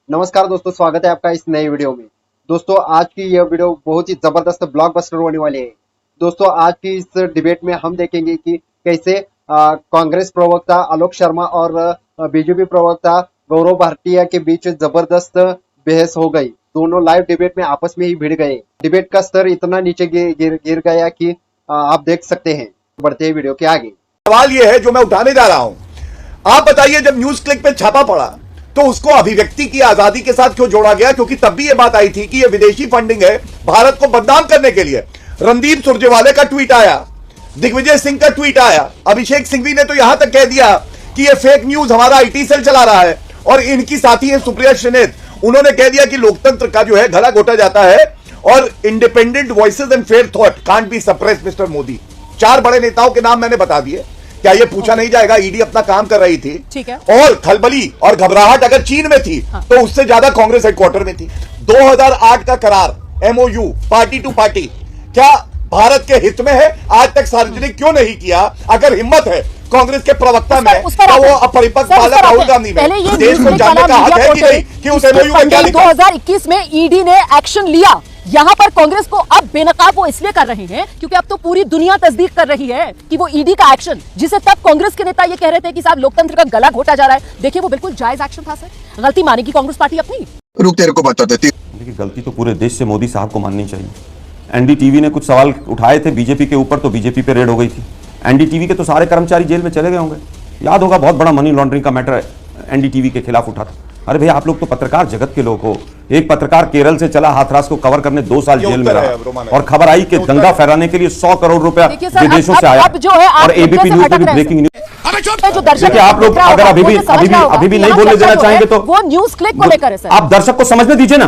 नमस्कार दोस्तों, स्वागत है आपका इस नए वीडियो में। दोस्तों आज की यह वीडियो बहुत ही जबरदस्त ब्लॉकबस्टर होने वाली है। दोस्तों आज की इस डिबेट में हम देखेंगे कि कैसे कांग्रेस प्रवक्ता आलोक शर्मा और बीजेपी प्रवक्ता गौरव भाटिया के बीच जबरदस्त बहस हो गई। दोनों लाइव डिबेट में आपस में ही भिड़ गए। डिबेट का स्तर इतना नीचे गिर गया कि आप देख सकते हैं। बढ़ते हैं वीडियो के आगे। सवाल यह है जो मैं उठाने जा रहा हूं, आप बताइए जब न्यूज क्लिक पे छापा पड़ा तो उसको अभिव्यक्ति की आजादी के साथ क्यों जोड़ा गया? क्योंकि तब भी यह बात आई थी कि यह विदेशी फंडिंग है भारत को बदनाम करने के लिए। रणदीप सुरजेवाला का ट्वीट आया, दिग्विजय सिंह का ट्वीट आया, अभिषेक सिंघवी ने तो यहां तक कह दिया कि यह फेक न्यूज हमारा आईटी सेल चला रहा है। और इनकी साथी है सुप्रिया श्रीनेत, उन्होंने कह दिया कि लोकतंत्र का जो है गला घोटा जाता है और independent voices and fair thought can't be suppressed mister Modi. 4 बड़े नेताओं के नाम मैंने बता दिए। क्या ये पूछा नहीं जाएगा? ईडी अपना काम कर रही थी, ठीक है, और खलबली और घबराहट अगर चीन में थी तो उससे ज्यादा कांग्रेस हेडक्वार्टर में थी। 2008 का करार MOU पार्टी टू पार्टी क्या भारत के हित में है? आज तक सार्वजनिक क्यों नहीं किया? अगर हिम्मत है कांग्रेस के प्रवक्ता में तो वो अपरिपक्व बालक राहुल गांधी में देश को जानने का हक है कि नहीं कि उस MOU में क्या लिखा? 2021 में ईडी ने एक्शन लिया। यहाँ पर कांग्रेस को अब बेनकाब वो इसलिए कर रहे हैं क्योंकि अब तो पूरी दुनिया तस्दीक कर रही है कि वो ईडी का एक्शन, जिसे तब कांग्रेस के नेता ये कह रहे थे कि साहब लोकतंत्र का गला घोटा जा रहा है, देखिए वो बिल्कुल जायज एक्शन था सर। गलती मानेगी कांग्रेस पार्टी अपनी? रुक, तेरे को बता देती। देखिए गलती तो पूरे देश से मोदी साहब को माननी चाहिए। एनडीटीवी ने कुछ सवाल उठाए थे बीजेपी के ऊपर तो बीजेपी पे रेड हो गई थी। एनडीटीवी के तो सारे कर्मचारी जेल में चले गए होंगे। याद होगा बहुत बड़ा मनी लॉन्ड्रिंग का मैटर एनडीटीवी के खिलाफ उठा था। अरे भैया आप लोग तो पत्रकार जगत के लोग हो। एक पत्रकार केरल से चला हाथरस को कवर करने 2 साल जेल में रहा और खबर आई कि दंगा फहराने के लिए 100 करोड़ रुपया विदेशों से आया। और एबीपी न्यूज पे भी ब्रेकिंग न्यूज। देखिए आप लोग अगर अभी भी नहीं बोलने देना चाहेंगे तो वो न्यूज क्लिक को लेकर है सर। आप दर्शक को समझने दीजिए ना।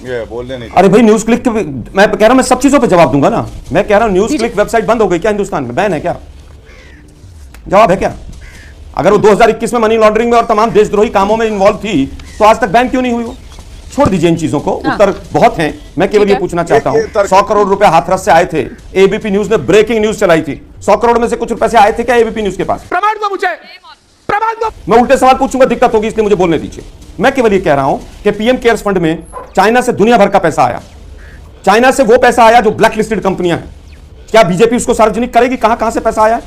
बोलने नहीं। अरे भाई न्यूज क्लिक मैं कह रहा हूं मैं सब चीजों पे जवाब दूंगा ना। मैं कह रहा हूं न्यूज क्लिक वेबसाइट बंद हो गई क्या हिंदुस्तान में? बैन है क्या? जवाब है क्या? अगर वो 2021 में मनी लॉन्ड्रिंग में और तमाम देशद्रोही कामों में इन्वॉल्व थी तो आज तक बैन क्यों नहीं हुई? वो छोड़ दीजिए इन चीजों को। उत्तर बहुत हैं। मैं केवल ये पूछना चाहता हूं 100 करोड़ रुपए हाथरस से आए थे। एबीपी न्यूज ने ब्रेकिंग न्यूज चलाई थी। 100 करोड़ में से कुछ पैसे आए थे क्या एबीपी न्यूज के पास? प्रमाण दो मुझे, प्रमाण दो। मैं उल्टे सवाल पूछूंगा, दिक्कत होगी, इसलिए मुझे बोलने दीजिए। मैं केवल ये कह रहा हूं कि पीएम केयर्स फंड में चाइना से दुनिया भर का पैसा आया। चाइना से वो पैसा आया जो ब्लैक लिस्टेड कंपनियां हैं। क्या बीजेपी उसको सार्वजनिक करेगी कहां कहां से पैसा आया?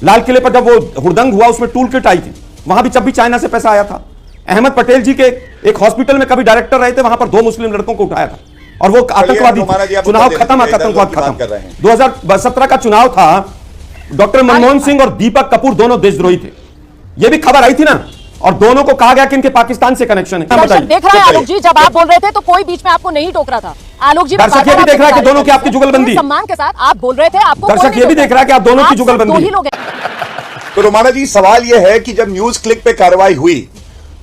लाल किले पर जब वो हुड़दंग हुआ उसमें टूल किट आई थी, वहां भी जब भी चाइना से पैसा आया था। अहमद पटेल जी के एक हॉस्पिटल में कभी डायरेक्टर रहे थे, वहां पर 2 मुस्लिम लड़कों को उठाया था और वो आतंकवादी चुनाव खत्म, आतंकवाद खत्म। 2017 का चुनाव था, डॉक्टर मनमोहन सिंह और दीपक कपूर दोनों देशद्रोही थे। ये भी खबर आई थी ना, और दोनों को कहा गया कि इनके पाकिस्तान से कनेक्शन है। देख रहे हैं आलोक जी, जब आप बोल रहे थे तो कोई बीच में आपको नहीं टोक रहा था। आलोक जी दर्शक ये भी देख रहा है कि दोनों की आपकी जुगलबंदी, सम्मान के साथ आप बोल रहे थे, आपको दर्शक ये भी देख रहा है कि आप दोनों की जुगलबंदी। तो रोमाना जी सवाल यह है कि जब न्यूज क्लिक पे कार्रवाई हुई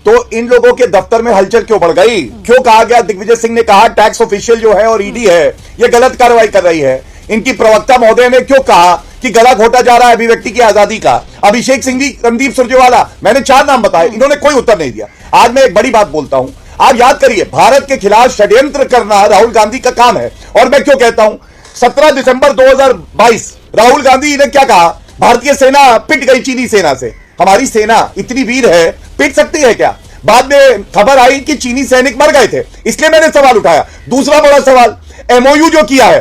तो इन लोगों के दफ्तर में हलचल क्यों बढ़ गई? क्यों कहा गया? दिग्विजय सिंह ने कहा टैक्स ऑफिशियल जो है और ईडी है ये गलत कार्रवाई कर रही है। इनकी प्रवक्ता महोदय ने क्यों कहा कि गला घोटा जा रहा है अभिव्यक्ति की आजादी का? अभिषेक सिंघवी, रणदीप सुरजेवाला, मैंने 4 नाम बताए, इन्होंने कोई उत्तर नहीं दिया। आज मैं एक बड़ी बात बोलता हूं, आप याद करिए भारत के खिलाफ षड्यंत्र करना राहुल गांधी का काम है। और मैं क्यों कहता हूं, 17 दिसंबर 2022 राहुल गांधी ने क्या कहा? भारतीय सेना पिट गई चीनी सेना से। हमारी सेना इतनी वीर है, पिट सकती है क्या? बाद में खबर आई कि चीनी सैनिक मर गए थे, इसलिए मैंने सवाल उठाया। दूसरा बड़ा सवाल, MOU जो किया है,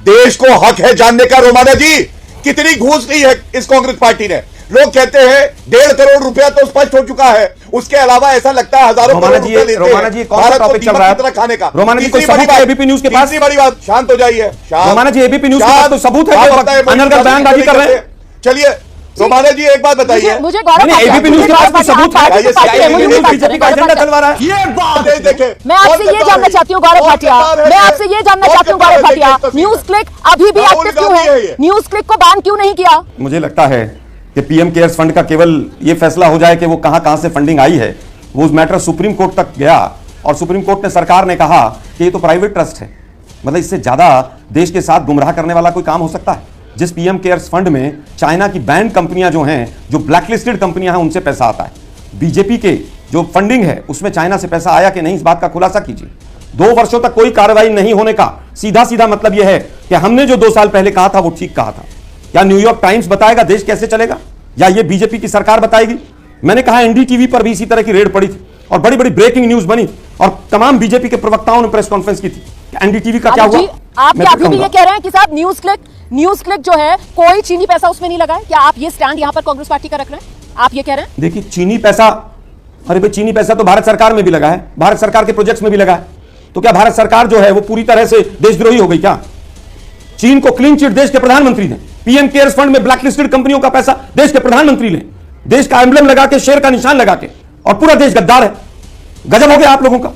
देश को हक है जानने का रोमाना जी कितनी घूस ली है इस कांग्रेस पार्टी ने। लोग कहते हैं 1.5 करोड़ रुपया तो स्पष्ट हो चुका है, उसके अलावा ऐसा लगता है हजारों करोड़ रुपए लेते हैं भारत को दीमक की तरह खाने का। तीसरी बड़ी बात, एबीपी न्यूज के पास, तीसरी बड़ी बात, शांत हो जाइए रोमाना जी, एबीपी न्यूज के पास तो सबूत है कि अनर्गल बयानबाजी कर रहे हैं। चलिए रोमाना जी एक बात बताइए, मुझे एबीपी न्यूज के पास कोई सबूत है बीजेपी का एजेंडा चलवा रहा है? ये बात देखें, मैं आपसे ये जानना चाहती हूँ गौरव भाटिया, मैं आपसे ये जानना चाहती हूँ गौरव भाटिया, न्यूज क्लिक अभी भी एक्टिव क्यों है? न्यूज क्लिक को बैन क्यों नहीं किया? मुझे लगता है कि पीएम केयर्स फंड का केवल ये फैसला हो जाए कि वो कहां से फंडिंग आई है, वो उस मैटर सुप्रीम कोर्ट तक गया और सुप्रीम कोर्ट ने, सरकार ने कहा कि ये तो प्राइवेट ट्रस्ट है। मतलब इससे ज्यादा देश के साथ गुमराह करने वाला कोई काम हो सकता है? जिस पीएम केयर्स फंड में चाइना की बैंड कंपनियां जो हैं, जो ब्लैकलिस्टेड कंपनियां हैं, उनसे पैसा आता है। बीजेपी के जो फंडिंग है उसमें चाइना से पैसा आया कि नहीं, इस बात का खुलासा कीजिए। 2 वर्षों तक कोई कार्रवाई नहीं होने का सीधा सीधा मतलब यह है कि हमने जो 2 साल पहले कहा था वो ठीक कहा था। या न्यूयॉर्क टाइम्स बताएगा देश कैसे चलेगा, या ये बीजेपी की सरकार बताएगी? मैंने कहा एनडीटीवी पर भी इसी तरह की रेड पड़ी थी और बड़ी बड़ी ब्रेकिंग न्यूज बनी और तमाम बीजेपी के प्रवक्ताओं ने प्रेस कॉन्फ्रेंस की थी। एनडीटीवी का क्या हुआ? जी, आप मैं क्या तो अभी भी कहूंगा। ये कह रहे हैं कि साहब न्यूज क्लिक जो है कोई चीनी पैसा उसमें नहीं लगा है? क्या आप ये स्टैंड यहां पर कांग्रेस पार्टी का रख रहे हैं? आप ये कह रहे हैं? देखिए चीनी पैसा, अरे भाई चीनी पैसा तो भारत सरकार में भी लगा है, भारत सरकार के प्रोजेक्ट्स में भी लगा है। तो क्या भारत सरकार जो है वो पूरी तरह से देशद्रोही हो गई क्या? चीन को क्लीन चिट देश के प्रधानमंत्री ने, पीएम केयर्स फंड में ब्लैक लिस्टेड कंपनियों का पैसा देश के प्रधानमंत्री ने, देश का एम्बलम लगा के, शेर का निशान लगा के, और पूरा देश गद्दार है। गजब हो गया आप लोगों का।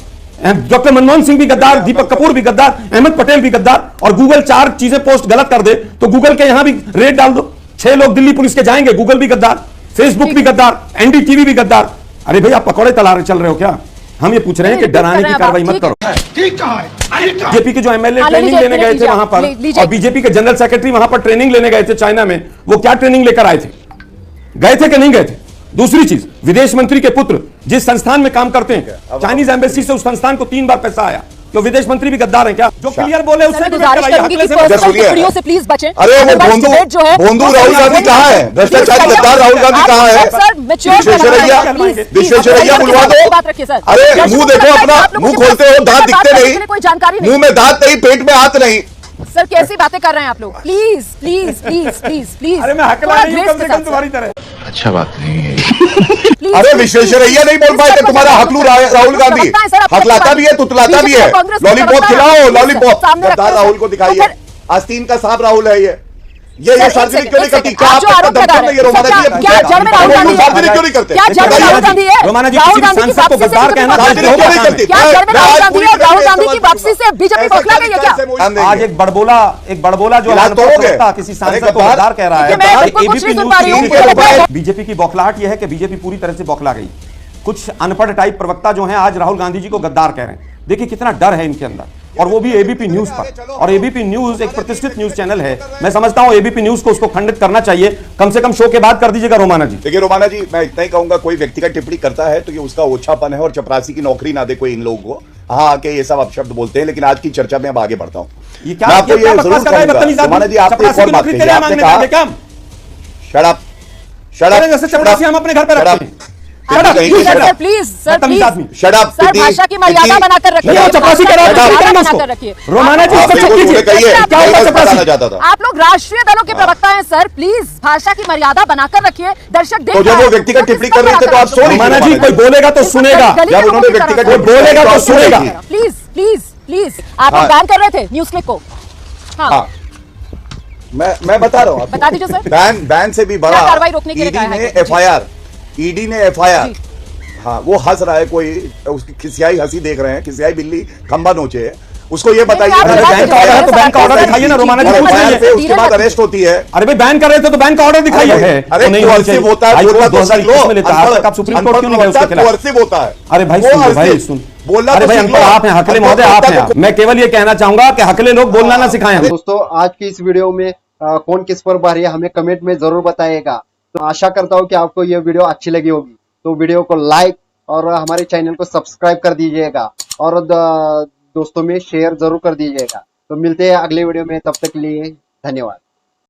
डॉक्टर मनमोहन सिंह भी गद्दार, दीपक कपूर भी गद्दार, अहमद पटेल भी गद्दार, और गूगल 4 चीजें पोस्ट गलत कर दे तो गूगल के यहां भी रेड डाल दो। 6 लोग दिल्ली पुलिस के जाएंगे, गूगल भी गद्दार, फेसबुक भी गद्दार, एनडीटीवी भी गद्दार। अरे भाई आप पकौड़े तला चल रहे हो क्या? हम ये पूछ रहे हैं कि डराने की कार्रवाई मत करो। ठीक कहा है, ठीक कहा है। बीजेपी के जो एमएलए हाँ, ट्रेनिंग लेने गए थे वहां पर, लीजिए। और बीजेपी के जनरल सेक्रेटरी वहां पर ट्रेनिंग लेने गए थे चाइना में, वो क्या ट्रेनिंग लेकर आए थे? गए थे कि नहीं गए थे? दूसरी चीज, विदेश मंत्री के पुत्र जिस संस्थान में काम करते हैं, चाइनीज एम्बेसी से उस संस्थान को 3 बार पैसा आया। क्यों विदेश मंत्री भी गद्दार हैं क्या? जो क्लियर बोले सर, उससे मैं डिबेट गुजारिश कराइए, करूंगी हकले कि से मत पर्सनल करिए। टिप्पणियों से प्लीज बचें। अरे वो अदरवाइज भोंदू डिबेट जो है भोंदू वो राहुल गांधी कहाँ है? भ्रष्टाचारी गद्दार राहुल गांधी कहाँ है? सर मैच्योर विश्वेश्वरैया, विश्वेश्वरैया बुलवा दो। बात रखिए सर। अरे मुंह देखो अपना, मुंह खोलते हो, दांत दिखते नहीं, कोई जानकारी नहीं। मुंह में दांत नहीं, पेट में हाथ नहीं। सर कैसी बातें कर रहे हैं आप लोग? Please please please please please. अरे मैं हकला नहीं हूं कम से कम तुम्हारी तरह। अच्छा बात नहीं है। अरे विश्वेश्वरैया नहीं बोल पाए थे, तुम्हारा हकलू राहुल गांधी हकलाता भी है, तुतलाता भी है। लॉलीपॉप खिलाओ, लॉलीपॉप। गद्दार राहुल को दिखाइए, आस्तीन का सांप राहुल है ये सार्वजनिक क्यों नहीं करती? क्या आप तक दमखम नहीं है रोमाना जी? क्या जड़ में राहुल गांधी है? सार्वजनिक क्यों नहीं करते? क्या जड़ में राहुल गांधी है? रोमाना जी, राहुल किसी भी गांधी की सांसद को वापसी से गद्दार कहना बीजेपी सार्वजनिक क्यों नहीं करती? क्या जड़ में राहुल गांधी है? राहुल गांधी की वापसी से बीजेपी बौखला गई है क्या? आज एक बड़बोला जो गिलास तो हो गए। है किसी सांसद अरे को गद्दार कह रहा है। देखिए, मैं बिल्कुल कुछ नहीं सुन पा रही हूं। मुझे लगता है बीजेपी की बौखलाहट यह है कि बीजेपी पूरी तरह से बौखला गई। कुछ अनपढ़ टाइप प्रवक्ता जो हैं आज राहुल गांधी जी को गद्दार कह रहे हैं। देखिए कितना डर है इनके अंदर, और वो भी एबीपी न्यूज पर। और एबीपी न्यूज एक प्रतिष्ठित न्यूज चैनल है। मैं समझता हूं एबीपी न्यूज को उसको खंडित करना चाहिए। कम से कम शो के बाद कर दीजिएगा रोमाना जी। देखिए रोमाना जी, मैं इतना ही कहूंगा, कोई व्यक्तिगत टिप्पणी करता है तो ये उसका ओछापन है, और चपरासी की नौकरी ना दे कोई इन लोगों को। हाँ आके ये सब अपशब्द बोलते हैं, लेकिन आज की चर्चा में अब आगे बढ़ता हूँ। ये क्या मैं आपको ये क्या ये बकवास जरूर कर रहा है कहूंगा, बदतमीज आदमी? रोमाना जी, आपने एक चपरासी और की बात नौकरी कही, तेरे यहाँ आपने मांगने कहा जाते क्या हम? शराब अरे जैसे चपरासी हम अपने घर पे रखते हैं। सर प्लीज सर बदतमीज आदमी। प्लीज शराब सर भाषा की मर्यादा बनाकर रखिए। ये चपरासी कह रहा है, मर्यादा चपरासी बनाकर कह रखिए। रोमाना जी आप इसको देखो, चेक कीजिए। कहिए, क्या होगा मैं चपरासी? बताना चाहता था। आप लोग राष्ट्रीय दलों के प्रवक्ता हैं सर, प्लीज भाषा की मर्यादा बनाकर रखिए। दर्शक देख तो जब रहे वो हैं। व्यक्तिगत टिप्पणी कर रहे थे तो आप सो रही थी रोमाना जी, कोई बोलेगा तो सुनेगा। जब उन्होंने व्यक्तिगत कोई बोलेगा तो सुनेगा। प्लीज प्लीज प्लीज आप हाँ। बैन कर रहे थे न्यूज क्लिक को। हाँ हाँ, मैं बता रहा हूँ आपको। बता दीजिए सर। बैन से भी बड़ा क्या कार्रवाई रोकने के लिए ईडी कहा ने है? जी। एफआईआर, ईडी ने एफआईआर। जी। हाँ, वो हंस रहा है, कोई उसकी खिसियाई हंसी देख रहे हैं, खिसियाई बिल्ली खंबा नोचे है, उसको ये बताइए। नहीं, अरे बैंक का ऑर्डर है तो बैंक का ऑर्डर दिखाइए ना रोमाना जी, पूछ एफआईआर रही पे है। उसके बाद अरेस्ट होती है। अरे भाई बैन कर रहे थे तो बैंक का ऑर्डर दिखाइए। अरे तो नहीं होना कोर्सिव चाहिए। होता है, हाई कोर्ट बोलना तो सीख 2021 लो। में लेता है, आज तक आप सुप्रीम कोर्ट क्यों नहीं गए उसके खिलाफ? कोर्सिव होता है। अरे भाई वो सुन लो, भाई कोर्सिव। सुन। बोलना अरे तो भाई सीख अनपढ़ लो। आप हैं, हकले महोदय आप हैं। मैं केवल ये कहना चाहूंगा कि हकले लोग बोलना ना सिखाएं हमें। दोस्तों आज की इस वीडियो में कौन किस पर भारी है हमें कमेंट में जरूर बताइएगा। तो आशा करता हूँ कि आपको ये वीडियो अच्छी लगी होगी, तो वीडियो को लाइक और हमारे चैनल को सब्सक्राइब कर दीजिएगा, और दोस्तों में शेयर जरूर कर दीजिएगा। तो मिलते हैं अगले वीडियो में, तब तक के लिए धन्यवाद।